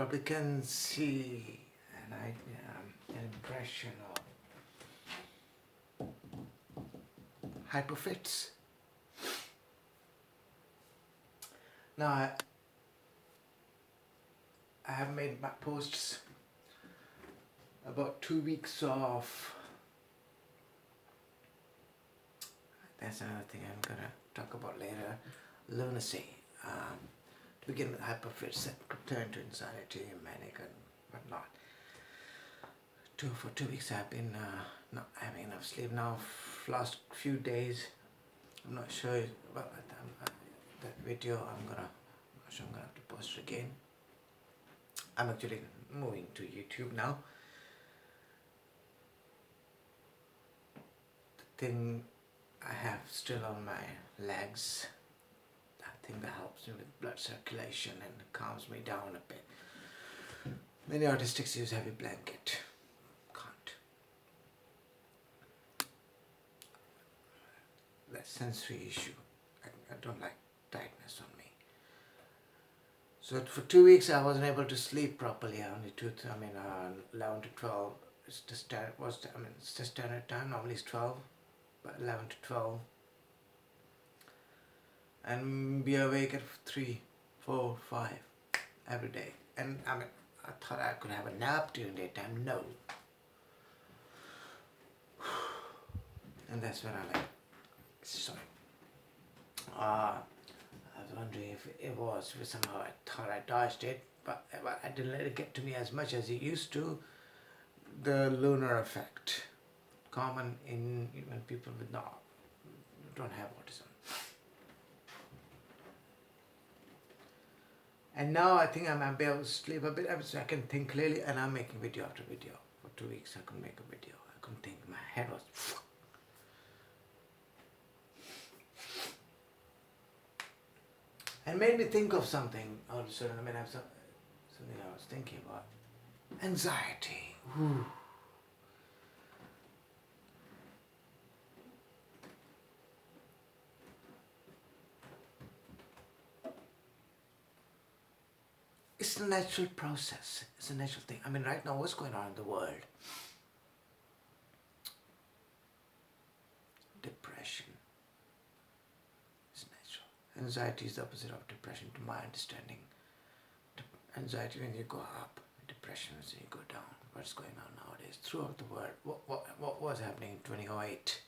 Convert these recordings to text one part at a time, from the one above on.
probably can see an impression of hyperfits. Now I have made my posts about 2 weeks off. That's another thing I'm gonna talk about later. Lunacy. To begin with, hyperfits that could turn to insanity, manic, and whatnot. For 2 weeks I've been not having enough sleep. Now, last few days, I'm not sure about that video. I'm not sure I'm gonna have to post it again. I'm actually moving to YouTube now. The thing I have still on my legs, that thing that helps me with blood circulation and calms me down a bit. Many autistics use heavy blanket. Can't. That sensory issue. I don't like tightness on me. So for 2 weeks I wasn't able to sleep properly. Only 11 to 12. It's the standard time. Normally it's 12, but 11 to 12. And be awake at 3, 4, 5 every day. And I thought I could have a nap during daytime. No. And that's when I sorry. I was wondering if it was somehow I thought I dodged it, but I didn't let it get to me as much as it used to. The lunar effect, common in when people don't have autism. And now I think I'm able to sleep a bit, so I can think clearly, and I'm making video after video. For 2 weeks I couldn't make a video. I couldn't think. My head was... And made me think of something all of a sudden. I have something I was thinking about. Anxiety. Ooh. It's a natural process. It's a natural thing. Right now, what's going on in the world? Depression. It's natural. Anxiety is the opposite of depression, to my understanding. Anxiety when you go up, depression is when you go down. What's going on nowadays throughout the world? What was happening in 2008?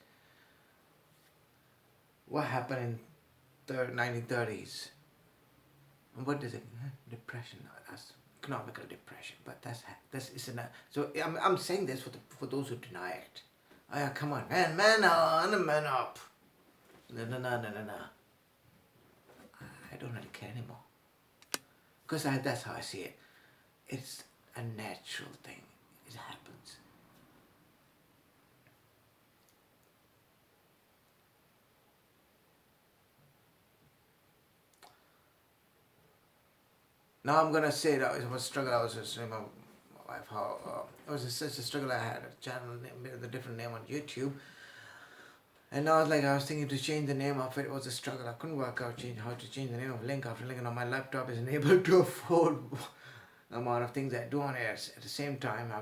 What happened in the 1930s? And what is it? Depression. That's economical depression. But that's isn't. So I'm saying this for those who deny it. Oh yeah, come on, man up. No. I don't really care anymore. Because that's how I see it. It's a natural thing. It happens. Now I'm gonna say that it was a struggle. I was just saying my wife how it was such a struggle. I had a channel name with a different name on YouTube, and now I was thinking to change the name of it. It was a struggle. I couldn't work out how to change the name of link after link. And on my laptop isn't able to afford the amount of things I do on it at the same time. I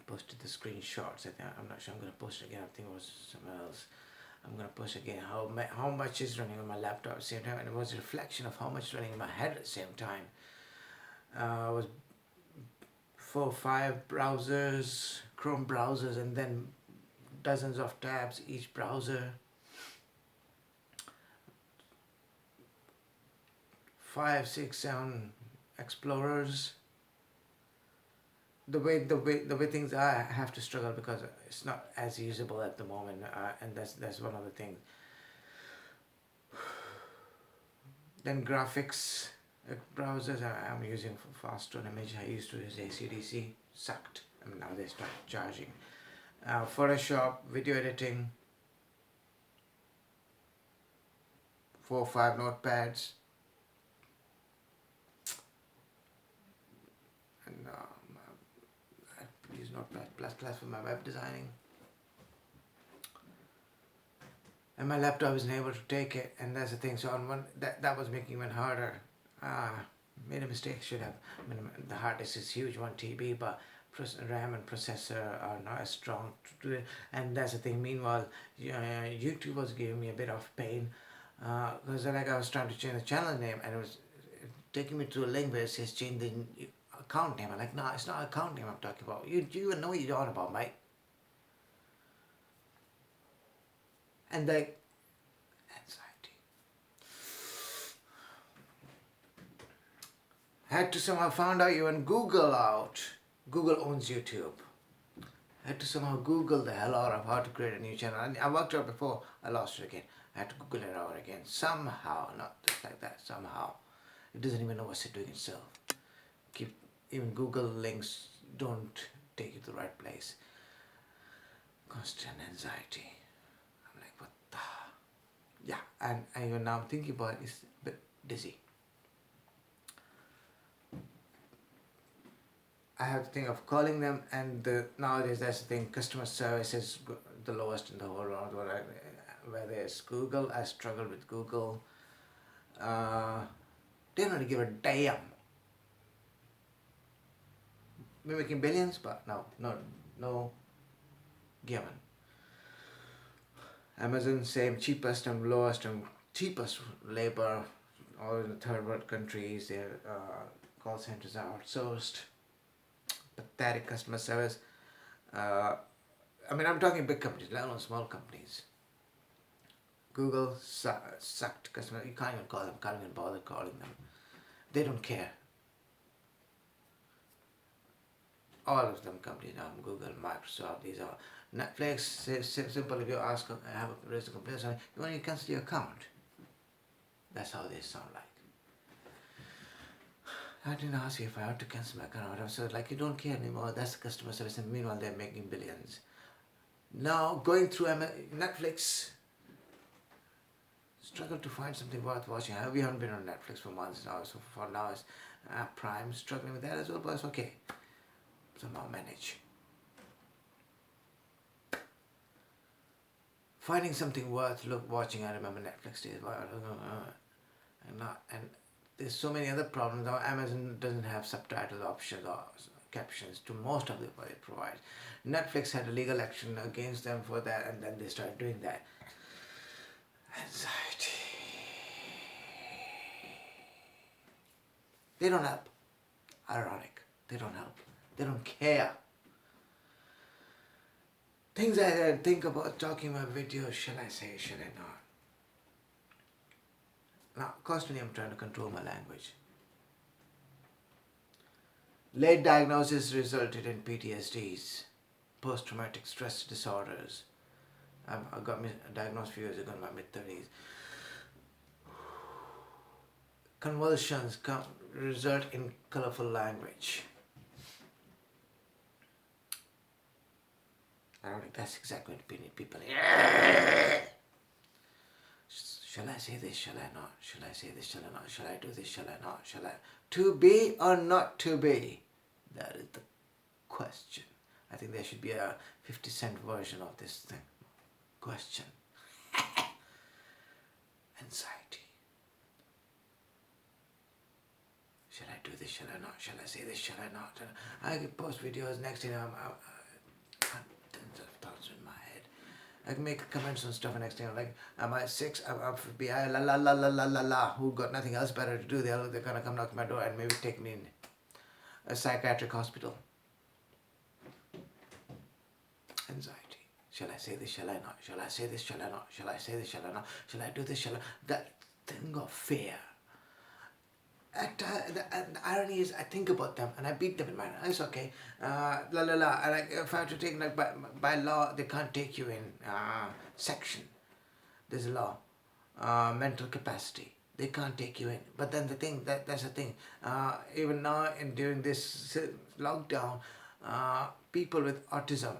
posted the screenshots. I'm not sure I'm gonna post it again. I think it was somewhere else. I'm going to post again how much is running on my laptop at the same time, and it was a reflection of how much is running in my head at the same time. It was 4 or 5 browsers, Chrome browsers, and then dozens of tabs each browser. 5, 6, 7 explorers. The way things are, I have to struggle because it's not as usable at the moment, and that's one of the things. Then graphics browsers I'm using for fast on image. I used to use ACDC, sucked. Now they start charging. Photoshop, video editing, 4 or 5 notepads, and I use Notepad++ for my web designing. And my laptop isn't able to take it, and that's the thing. So on that was making it even harder. made a mistake. Should have. I mean, the hard disk is huge, 1 TB, but RAM and processor are not as strong to do it. And that's the thing. Meanwhile, YouTube was giving me a bit of pain because like I was trying to change the channel name and it was taking me to a link where it says change the account name. I'm like, no, it's not account name I'm talking about. You even know what you're talking about, mate. And like anxiety. Had to somehow found out even Google out. Google owns YouTube. Had to somehow Google the hell out of how to create a new channel. And I worked out before, I lost it again. I had to Google it out again. Somehow, not just like that, somehow. It doesn't even know what's it doing itself. Even Google links don't take you to the right place. Constant anxiety. I'm like, what the? Yeah, and even now I'm thinking about it, it's a bit dizzy. I have to think of calling them, and nowadays that's the thing, customer service is the lowest in the whole world. Where there's Google, I struggle with Google. They don't really give a damn. We're making billions, but no given. Amazon, same, cheapest and lowest and cheapest labor. All in the third world countries, their call centers are outsourced. Pathetic customer service. I mean, I'm talking big companies, let alone small companies. Google sucked customer. You can't even call them, can't even bother calling them. They don't care. All of them companies now, Google, Microsoft, these are Netflix. Simple. If you ask, I have raised a complaint, so you want to cancel your account. That's how they sound like. I didn't ask you if I had to cancel my account. I was like, you don't care anymore. That's the customer service, and meanwhile they're making billions. Now going through Netflix, struggle to find something worth watching. We haven't been on Netflix for months now, so for now it's Prime. Struggling with that as well, but it's okay. Somehow manage. Finding something worth watching. I remember Netflix days. And there's so many other problems now. Amazon doesn't have subtitle options or captions to most of what it provides. Netflix had a legal action against them for that, and then they started doing that. Anxiety. They don't help. Ironic. They don't help. They don't care. Things I think about talking about videos, shall I say, shall I not? Now, constantly I'm trying to control my language. Late diagnosis resulted in PTSDs, post-traumatic stress disorders. I got diagnosed a few years ago in my mid-30s. Convulsions result in colorful language. I don't think that's exactly what people. Shall I say this? Shall I not? Shall I say this? Shall I not? Shall I do this? Shall I not? Shall I? To be or not to be? That is the question. I think there should be a 50-cent version of this thing. Question. Anxiety. Shall I do this? Shall I not? Shall I say this? Shall I not? I can post videos. Next thing I'm tons of thoughts in my head. I can make comments on stuff, and next thing I'm like, am I 6? I'm FBI, la la la la la la la. Who got nothing else better to do? They're gonna come knock my door and maybe take me in a psychiatric hospital. Anxiety. Shall I say this? Shall I not? Shall I say this? Shall I not? Shall I say this? Shall I not? Shall I do this? Shall I? That thing of fear. The irony is, I think about them and I beat them in mind. It's okay. La la la. Like if I have to take, like by law, they can't take you in section. There's a law. Mental capacity. They can't take you in. But then the thing that's the thing. Even now, during this lockdown, people with autism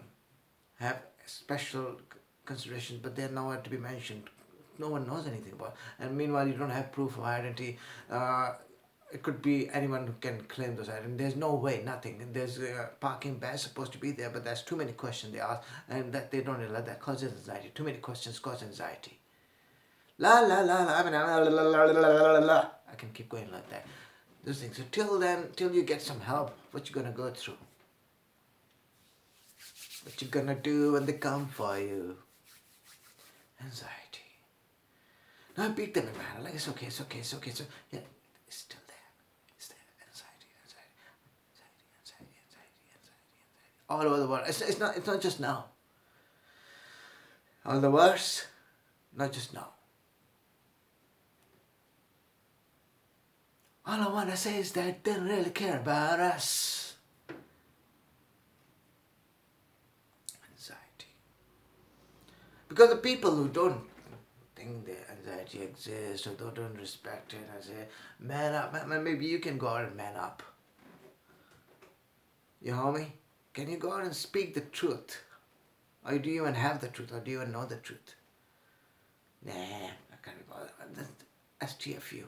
have special considerations, but they're nowhere to be mentioned. No one knows anything about it. And meanwhile, you don't have proof of identity. It could be anyone who can claim those items. There's no way, nothing. There's parking ban supposed to be there, but there's too many questions they ask, and that they don't realize that causes anxiety. Too many questions cause anxiety. La la la la. I mean, la la la la la la la. I can keep going like that. Those things. So till then, till you get some help, what you gonna go through? What you gonna do when they come for you? Anxiety. Now beat them in man. Like it's okay, it's okay, it's okay. So yeah, it's still there. It's there. Anxiety, anxiety, anxiety, anxiety, anxiety, anxiety, anxiety. All over the world. It's not just now. All the worse, not just now. All I want to say is that they don't really care about us. Anxiety. Because the people who don't think that anxiety exists or they don't respect it, I say, man up. Maybe you can go out and man up. You homie? Can you go out and speak the truth? Or do you even have the truth? Or do you even know the truth? Nah, I can't be bothered. That's TFU.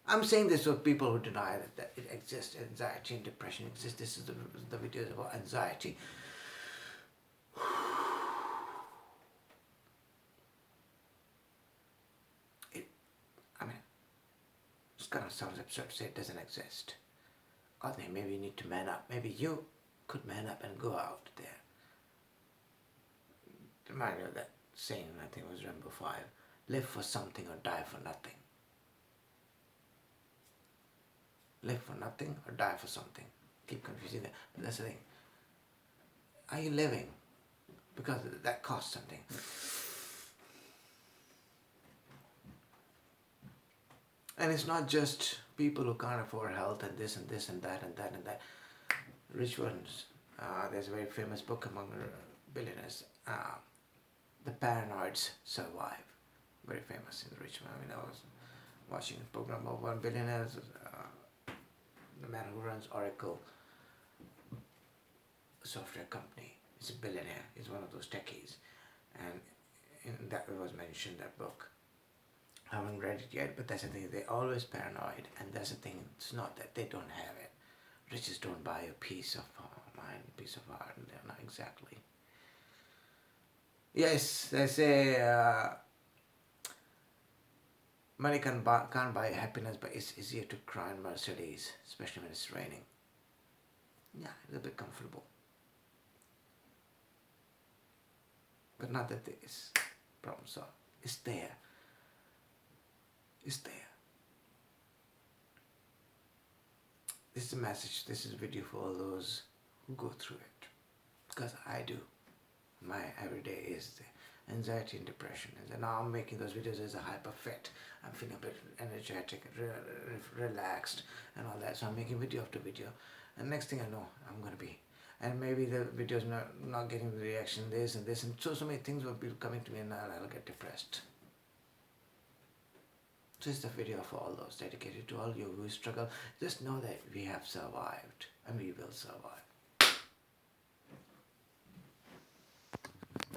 I'm saying this for people who deny that it exists, anxiety and depression exist. This is the videos about anxiety. It's kind of sounds absurd to say it doesn't exist. Or maybe you need to man up. Maybe you could man up and go out there. Remind you of that saying, I think it was Rambo 5. Live for something or die for nothing. Live for nothing or die for something. Keep confusing that. But that's the thing. Are you living? Because that costs something. And it's not just people who can't afford health and this and this and that and that and that. Rich ones. There's a very famous book among billionaires. The Paranoids Survive. Very famous in the rich man. I mean, I was watching a program of one billionaire. The man who runs Oracle software company. He's a billionaire. He's one of those techies. And that was mentioned in that book. I haven't read it yet, but that's the thing. They're always paranoid, and that's the thing. It's not that they don't have it. Riches don't buy a peace of mind, peace of heart, and they're not exactly. Yes, they say money can't buy happiness, but it's easier to cry in Mercedes, especially when it's raining. Yeah, it's a bit comfortable. But not that this problem solved. It's there. It's there. This is a message, this is a video for all those who go through it. Because I do. My everyday is the anxiety and depression. And now I'm making those videos as a hyper fit. I'm feeling a bit energetic, relaxed and all that. So I'm making video after video. And next thing I know, I'm going to be. And maybe the video's not getting the reaction, this and this. And so many things will be coming to me and I'll get depressed. So it's the video for all those dedicated to all you who struggle. Just know that we have survived and we will survive.